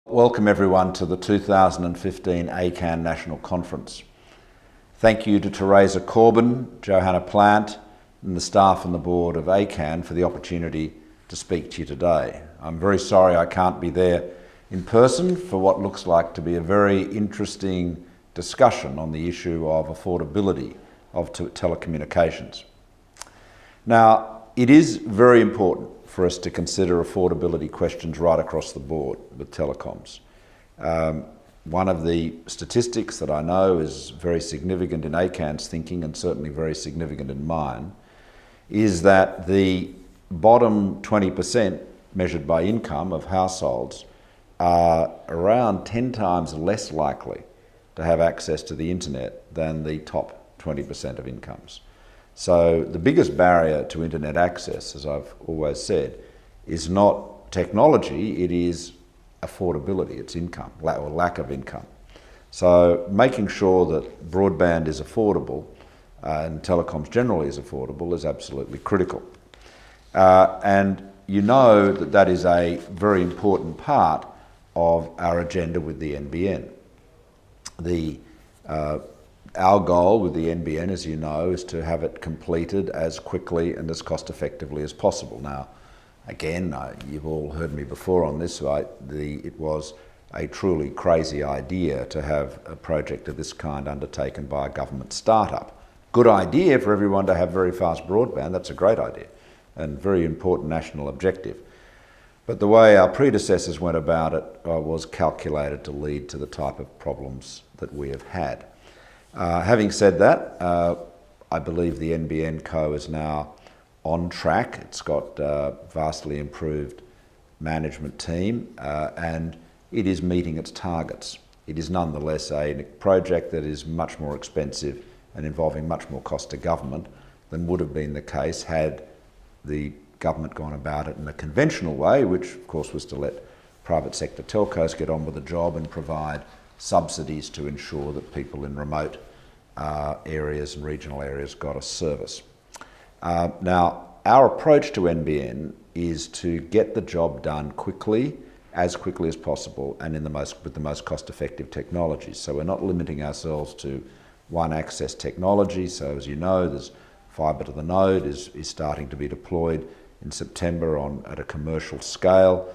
Welcome everyone to the 2015 ACCAN National Conference. Thank you to Teresa Corbin, Johanna Plant and the staff and the board of ACCAN for the opportunity to speak to you today. I'm very sorry I can't be there in person for what looks like to be a very interesting discussion on the issue of affordability of telecommunications. Now, it is very important for us to consider affordability questions right across the board with telecoms. One of the statistics that I know is very significant in ACCAN's thinking and certainly very significant in mine is that the bottom 20% measured by income of households are around 10 times less likely to have access to the internet than the top 20% of incomes. So the biggest barrier to internet access, as I've always said, is not technology, it is affordability, it's income, or lack of income. So making sure that broadband is affordable and telecoms generally is affordable is absolutely critical. And you know that that is a very important part of our agenda with the NBN. Our goal with the NBN, as you know, is to have it completed as quickly and as cost effectively as possible. Now, again, you've all heard me before on this, right? It was a truly crazy idea to have a project of this kind undertaken by a government startup. Good idea for everyone to have very fast broadband, that's a great idea and very important national objective. But the way our predecessors went about it was calculated to lead to the type of problems that we have had. Having said that, I believe the NBN Co is now on track. It's got a vastly improved management team and it is meeting its targets. It is nonetheless a project that is much more expensive and involving much more cost to government than would have been the case had the government gone about it in a conventional way, which of course was to let private sector telcos get on with the job and provide subsidies to ensure that people in remote areas and regional areas got a service. Now, our approach to NBN is to get the job done quickly as possible and with the most cost-effective technologies. So we're not limiting ourselves to one access technology. So as you know, there's fibre to the node is starting to be deployed in September at a commercial scale.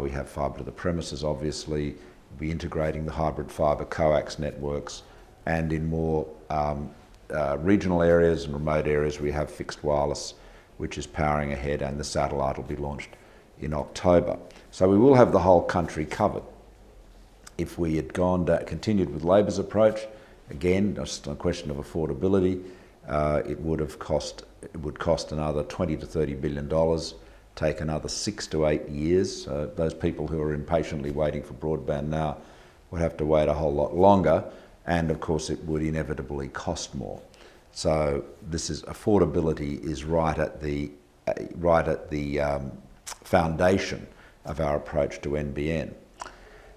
We have fibre to the premises, obviously. We'll be integrating the hybrid fibre coax networks, and in more regional areas and remote areas we have fixed wireless, which is powering ahead, and the satellite will be launched in October. So we will have the whole country covered. If we had continued with Labor's approach, again, just a question of affordability, it would cost another $20 to $30 billion, take another 6 to 8 years. Those people who are impatiently waiting for broadband now would have to wait a whole lot longer, and of course it would inevitably cost more. So affordability is right at the foundation of our approach to NBN.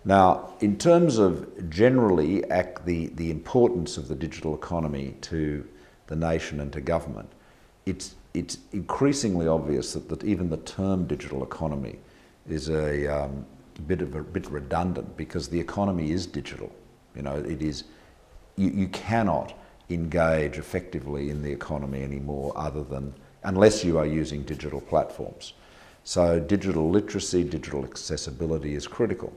Now, in terms of generally the importance of the digital economy to the nation and to government, it's increasingly obvious that even the term digital economy is a bit redundant, because the economy is digital. You know, it is. You cannot engage effectively in the economy anymore unless you are using digital platforms. So digital literacy, digital accessibility is critical.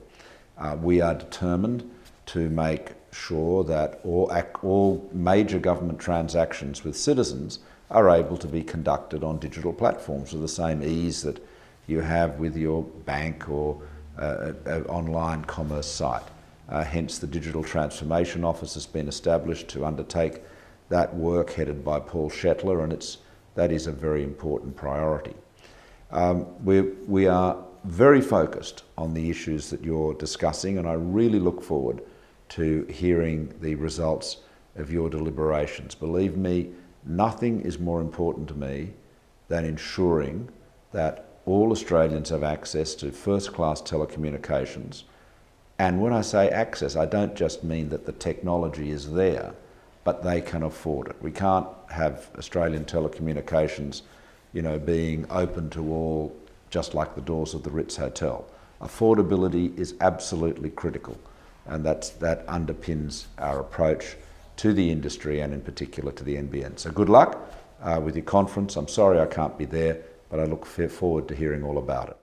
We are determined to make sure that all major government transactions with citizens are able to be conducted on digital platforms with the same ease that you have with your bank or an online commerce site. Hence the Digital Transformation Office has been established to undertake that work, headed by Paul Shetler, and that is a very important priority. We are very focused on the issues that you're discussing, and I really look forward to hearing the results of your deliberations. Believe me, nothing is more important to me than ensuring that all Australians have access to first-class telecommunications. And when I say access, I don't just mean that the technology is there, but they can afford it. We can't have Australian telecommunications, being open to all, just like the doors of the Ritz Hotel. Affordability is absolutely critical, and that underpins our approach to the industry and in particular to the NBN. So good luck with your conference. I'm sorry I can't be there, but I look forward to hearing all about it.